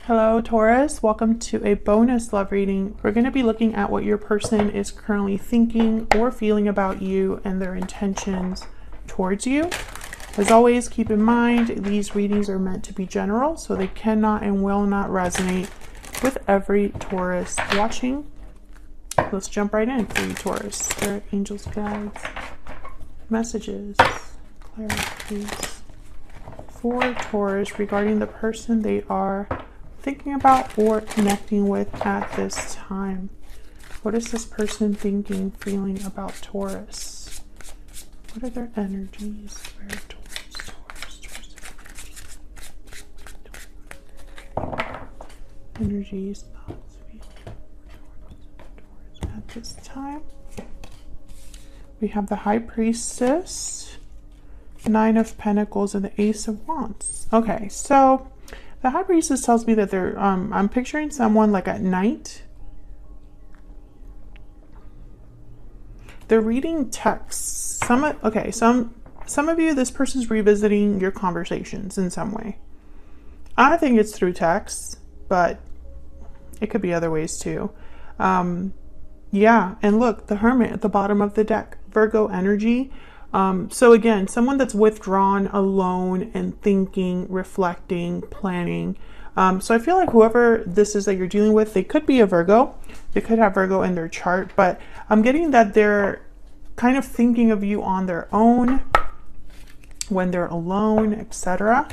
Hello Taurus, welcome to a bonus love reading. We're going to be looking at what your person is currently thinking or feeling about you and their intentions towards you. As always, keep in mind these readings are meant to be general, so they cannot and will not resonate with every Taurus watching. Let's jump right in for you Taurus. Spirit, angels, guides, messages, clarities for Taurus regarding the person they are thinking about or connecting with at this time. What is this person thinking, feeling about Taurus? What are their energies? Spirit, Taurus. Energies, thoughts, feelings Taurus at this time. We have the High Priestess, Nine of Pentacles, and the Ace of Wands. Okay, so the High Priestess tells me that they're, I'm picturing someone like at night. They're reading texts. Some of you, this person's revisiting your conversations in some way. I think it's through text, but it could be other ways too. Yeah, and look, the Hermit at the bottom of the deck, Virgo energy. So again, someone that's withdrawn, alone, and thinking, reflecting, planning. So I feel like whoever this is that you're dealing with, they could be a Virgo. They could have Virgo in their chart, but I'm getting that they're kind of thinking of you on their own, when they're alone, etc.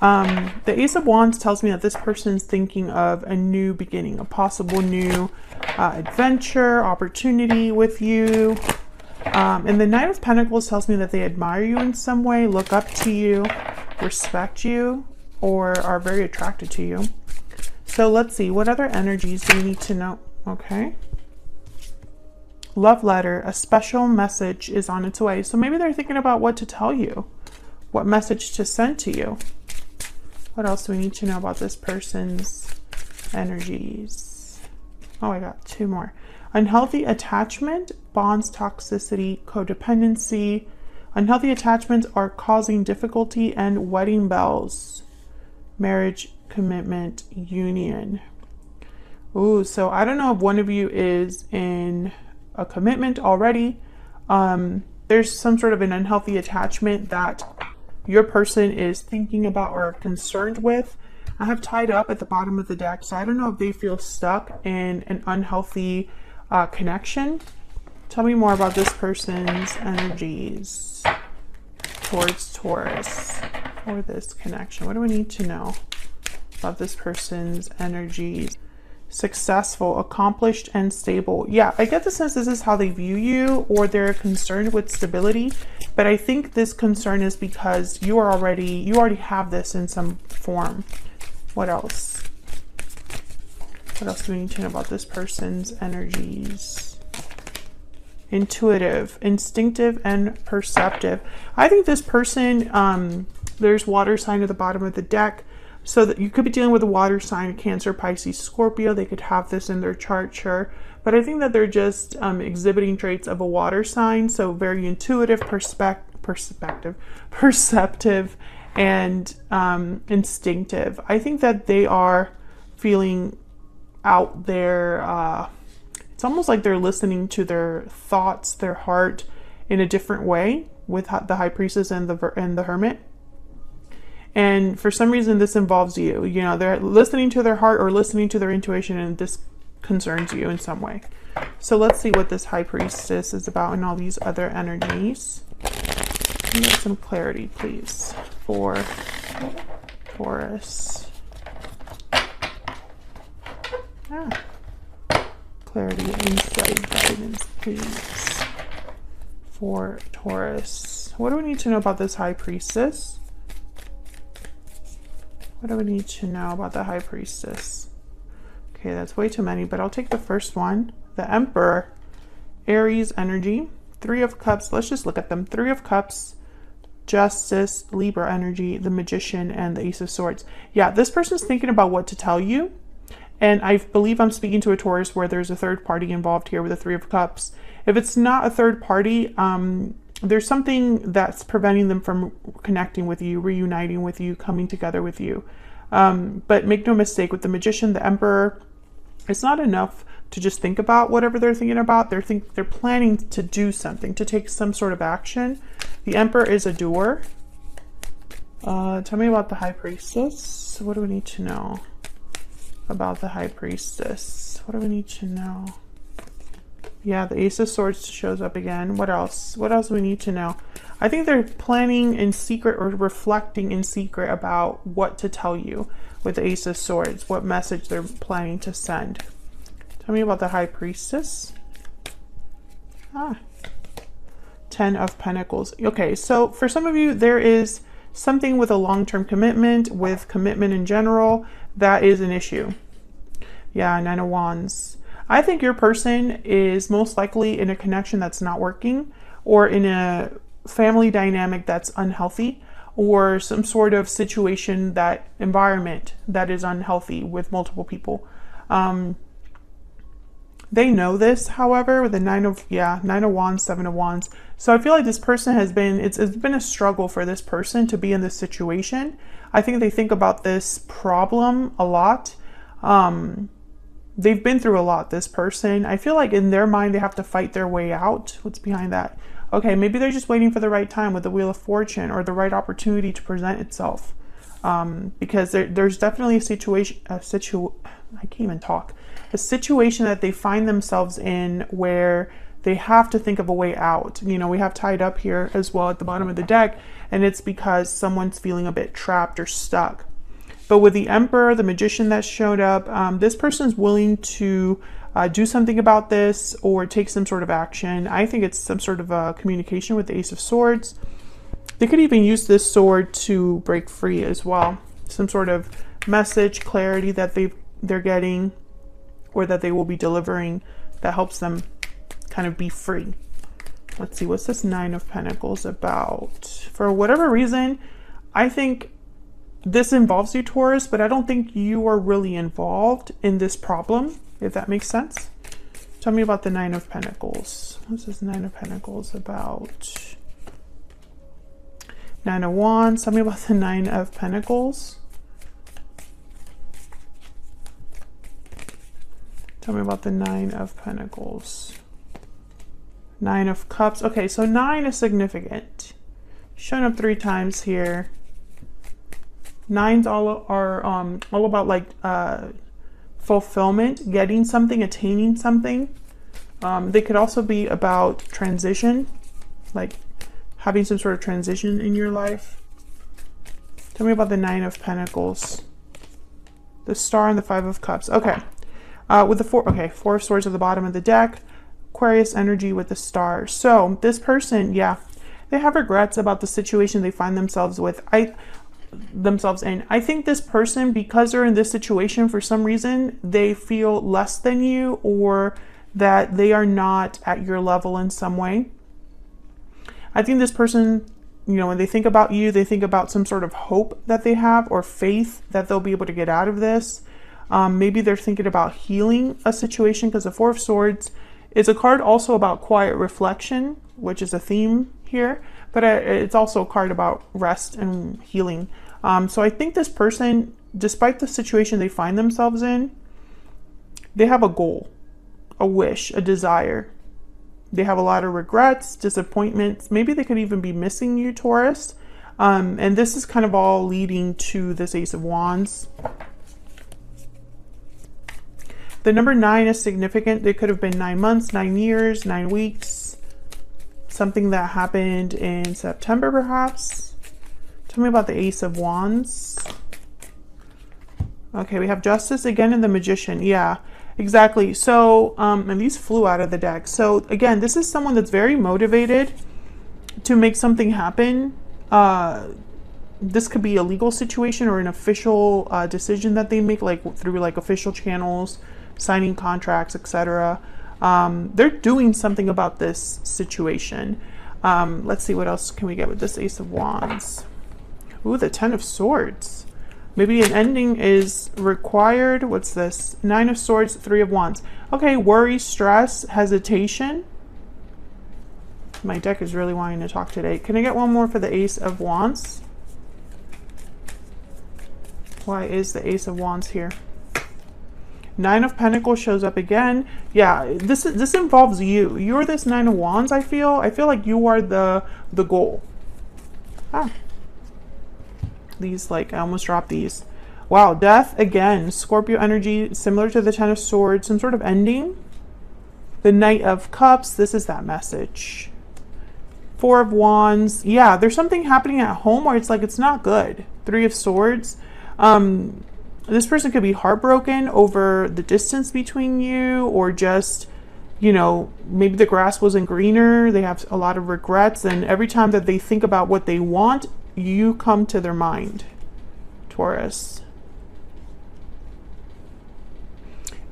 The Ace of Wands tells me that this person's thinking of a new beginning, a possible new adventure, opportunity with you. And the Knight of Pentacles tells me that they admire you in some way, look up to you, respect you, or are very attracted to you. So let's see, what other energies do we need to know? Okay. Love letter, a special message is on its way. So maybe they're thinking about what to tell you, what message to send to you. What else do we need to know about this person's energies? Oh, I got two more. Unhealthy attachment, bonds, toxicity, codependency. Unhealthy attachments are causing difficulty, and wedding bells, marriage, commitment, union. Ooh, so I don't know if one of you is in a commitment already. There's some sort of an unhealthy attachment that your person is thinking about or concerned with. I have tied up at the bottom of the deck, so I don't know if they feel stuck in an unhealthy connection. Tell me more about this person's energies towards Taurus for this connection. What do we need to know about this person's energies? Successful, accomplished, and stable. Yeah, I get the sense this is how they view you, or they're concerned with stability, but I think this concern is because you already have this in some form. What else? What else do we need to know about this person's energies? Intuitive, instinctive, and perceptive. I think this person, there's water sign at the bottom of the deck. So that you could be dealing with a water sign, Cancer, Pisces, Scorpio. They could have this in their chart, sure. But I think that they're just exhibiting traits of a water sign. So very intuitive, perceptive, and instinctive. I think that they are feeling out there. It's almost like they're listening to their thoughts, their heart in a different way with the High Priestess and the Hermit. And for some reason, this involves you. You know, they're listening to their heart or listening to their intuition, and this concerns you in some way. So let's see what this High Priestess is about and all these other energies. Get some clarity, please, for Taurus. Clarity, insight, guidance, please, for Taurus. What do we need to know about this High Priestess? What do we need to know about the High Priestess? Okay, that's way too many, but I'll take the first one. The Emperor, Aries energy, Three of Cups. Let's just look at them. Three of Cups, Justice, Libra energy, the Magician, and the Ace of Swords. Yeah, this person's thinking about what to tell you. And I believe I'm speaking to a Taurus where there's a third party involved here with the Three of Cups. If it's not a third party, there's something that's preventing them from connecting with you, reuniting with you, coming together with you. But make no mistake, with the Magician, the Emperor, it's not enough to just think about whatever they're thinking about. They're planning to do something, to take some sort of action. The Emperor is a doer. Tell me about the High Priestess. What do we need to know about the High Priestess? What do we need to know? Yeah, the Ace of Swords shows up again. What else? What else do we need to know? I think they're planning in secret or reflecting in secret about what to tell you with the Ace of Swords, what message they're planning to send. Tell me about the High Priestess. Ten of Pentacles. Okay, so for some of you, there is something with a long-term commitment, with commitment in general, that is an issue. Yeah, Nine of Wands. I think your person is most likely in a connection that's not working, or in a family dynamic that's unhealthy, or some sort of situation, that environment that is unhealthy with multiple people. They know this, however, with the Nine of Wands, Seven of Wands. So I feel like this person has been, it's been a struggle for this person to be in this situation. I think they think about this problem a lot. They've been through a lot, this person. I feel like in their mind, they have to fight their way out. What's behind that? Okay, maybe they're just waiting for the right time with the Wheel of Fortune, or the right opportunity to present itself. Because there's definitely a situation that they find themselves in where they have to think of a way out. You know, we have Tied Up here as well at the bottom of the deck, and it's because someone's feeling a bit trapped or stuck. But with the Emperor, the Magician that showed up, this person's willing to do something about this, or take some sort of action. I think it's some sort of communication with the Ace of Swords. They could even use this sword to break free as well. Some sort of message, clarity that they're getting, or that they will be delivering, that helps them kind of be free. Let's see, what's this Nine of Pentacles about? For whatever reason, I think this involves you, Taurus, but I don't think you are really involved in this problem, if that makes sense. Tell me about the Nine of Pentacles. What's this Nine of Pentacles about? Nine of Wands. Tell me about the Nine of Pentacles. Tell me about the Nine of Pentacles. Nine of Cups. Okay, so 9 is significant. Showing up 3 times here. 9s all about like fulfillment, getting something, attaining something. They could also be about transition, like having some sort of transition in your life. Tell me about the Nine of Pentacles. The Star and the Five of Cups. Okay. With the Four of Swords at the bottom of the deck, Aquarius energy with the Star. So this person, yeah, they have regrets about the situation they find themselves in. I think this person, because they're in this situation, for some reason, they feel less than you, or that they are not at your level in some way. I think this person, you know, when they think about you, they think about some sort of hope that they have, or faith that they'll be able to get out of this. Maybe they're thinking about healing a situation, because the Four of Swords is a card also about quiet reflection, which is a theme here, but it's also a card about rest and healing. So I think this person, despite the situation they find themselves in, they have a goal, a wish, a desire. They have a lot of regrets, disappointments. Maybe they could even be missing you, Taurus. And this is kind of all leading to this Ace of Wands. The number 9 is significant. It could have been 9 months, 9 years, 9 weeks. Something that happened in September, perhaps. Tell me about the Ace of Wands. Okay, we have Justice again and the Magician. Yeah, exactly. So, and these flew out of the deck. So again, this is someone that's very motivated to make something happen. This could be a legal situation or an official decision that they make, like through like official channels, signing contracts, etc. They're doing something about this situation. Let's see, what else can we get with this Ace of Wands? Ooh, the Ten of Swords. Maybe an ending is required. What's this? Nine of Swords, Three of Wands. Okay, worry, stress, hesitation. My deck is really wanting to talk today. Can I get one more for the Ace of Wands? Why is the Ace of Wands here? Nine of Pentacles shows up again. Yeah, this involves you. You're this Nine of Wands, I feel. I feel like you are the goal. These, like, I almost dropped these. Wow, Death again. Scorpio energy, similar to the Ten of Swords. Some sort of ending. The Knight of Cups. This is that message. Four of Wands. Yeah, there's something happening at home where it's like it's not good. Three of Swords. This person could be heartbroken over the distance between you, or just, you know, maybe the grass wasn't greener. They have a lot of regrets, and every time that they think about what they want, you come to their mind, Taurus.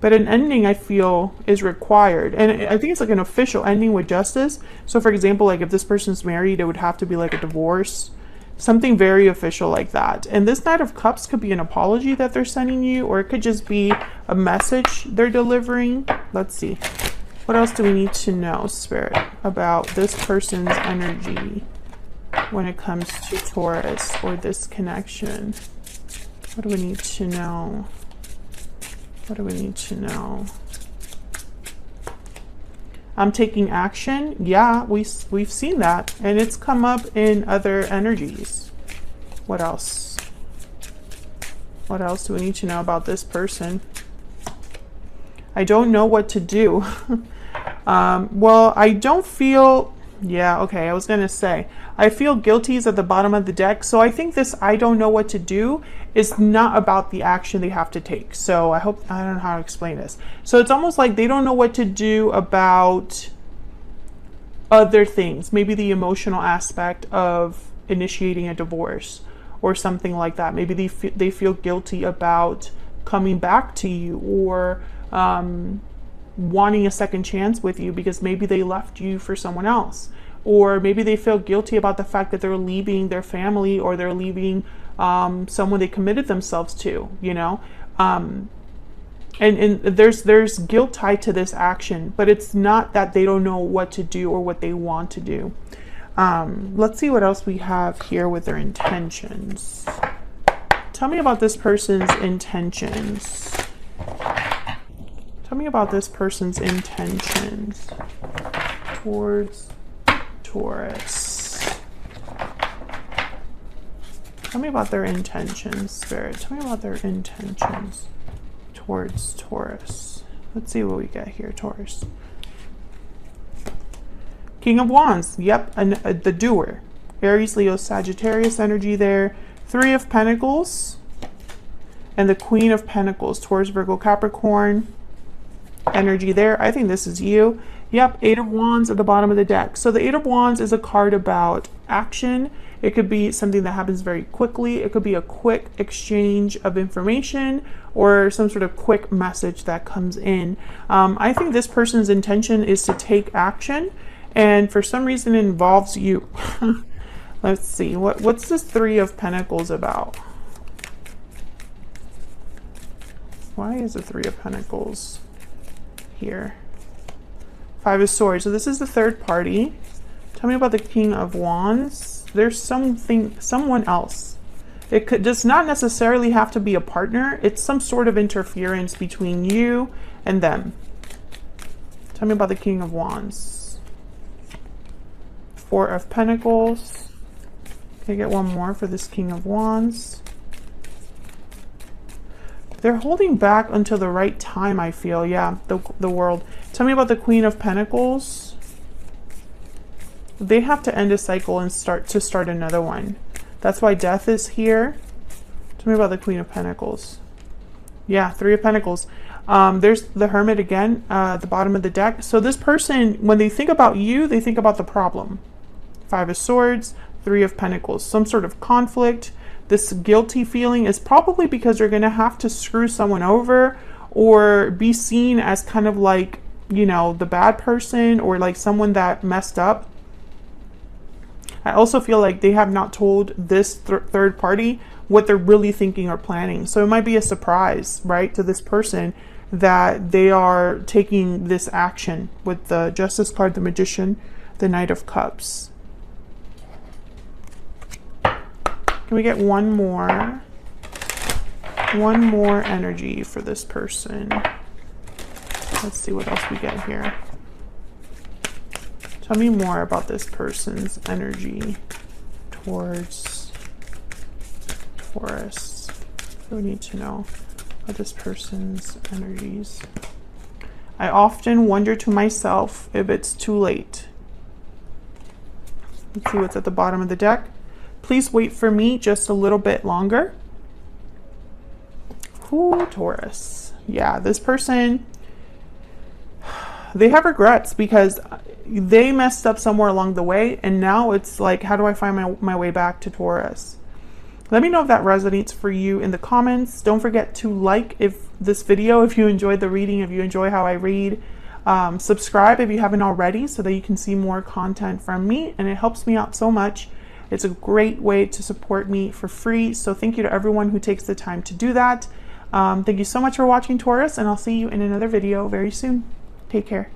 But an ending, I feel, is required. And I think it's like an official ending with justice. So for example, like if this person's married, it would have to be like a divorce. Something very official like that. And this Knight of Cups could be an apology that they're sending you, or it could just be a message they're delivering. Let's see. What else do we need to know, Spirit, about this person's energy when it comes to Taurus, or this connection? What do we need to know? What do we need to know? I'm taking action. Yeah, we've seen that, and it's come up in other energies. What else? What else do we need to know about this person? I don't know what to do. Well, I don't feel... Yeah, okay, I was going to say, I feel guilty is at the bottom of the deck. So I think this I don't know what to do is not about the action they have to take. So I don't know how to explain this. So it's almost like they don't know what to do about other things. Maybe the emotional aspect of initiating a divorce or something like that. Maybe they feel guilty about coming back to you, or wanting a second chance with you because maybe they left you for someone else, or maybe they feel guilty about the fact that they're leaving their family, or they're leaving someone they committed themselves to, you know. And there's guilt tied to this action, but it's not that they don't know what to do or what they want to do. Let's see what else we have here with their intentions. Tell me about this person's intentions. Tell me about this person's intentions towards Taurus. Tell me about their intentions, Spirit. Tell me about their intentions towards Taurus. Let's see what we get here, Taurus. King of Wands. Yep, the doer. Aries, Leo, Sagittarius energy there. Three of Pentacles. And the Queen of Pentacles. Taurus, Virgo, Capricorn energy there. I think this is you. Yep, Eight of Wands at the bottom of the deck. So the Eight of Wands is a card about action. It could be something that happens very quickly. It could be a quick exchange of information, or some sort of quick message that comes in. I think this person's intention is to take action, and for some reason it involves you. Let's see, what's this Three of Pentacles about? Why is the Three of Pentacles here? Five of Swords. So this is the third party. Tell me about the King of Wands. There's someone else. It does not necessarily have to be a partner. It's some sort of interference between you and them. Tell me about the King of Wands. Four of Pentacles. Can I get one more for this King of Wands? They're holding back until the right time, I feel. Yeah, the World. Tell me about the Queen of Pentacles. They have to end a cycle and start another one. That's why Death is here. Tell me about the Queen of Pentacles. Yeah, Three of Pentacles. There's the Hermit again at the bottom of the deck. So this person, when they think about you, they think about the problem. Five of Swords, Three of Pentacles. Some sort of conflict. This guilty feeling is probably because you're going to have to screw someone over, or be seen as kind of like, you know, the bad person, or like someone that messed up. I also feel like they have not told this third party what they're really thinking or planning. So it might be a surprise, right, to this person that they are taking this action with the Justice card, the Magician, the Knight of Cups. Can we get one more? One more energy for this person. Let's see what else we get here. Tell me more about this person's energy towards Taurus. What do we need to know about this person's energies? I often wonder to myself if it's too late. Let's see what's at the bottom of the deck. Please wait for me just a little bit longer. Ooh, Taurus. Yeah, this person, they have regrets because they messed up somewhere along the way, and now it's like, how do I find my way back to Taurus? Let me know if that resonates for you in the comments. Don't forget to like this video if you enjoyed the reading, if you enjoy how I read. Subscribe if you haven't already so that you can see more content from me, and it helps me out so much. It's a great way to support me for free, so thank you to everyone who takes the time to do that. Thank you so much for watching, Taurus, and I'll see you in another video very soon. Take care.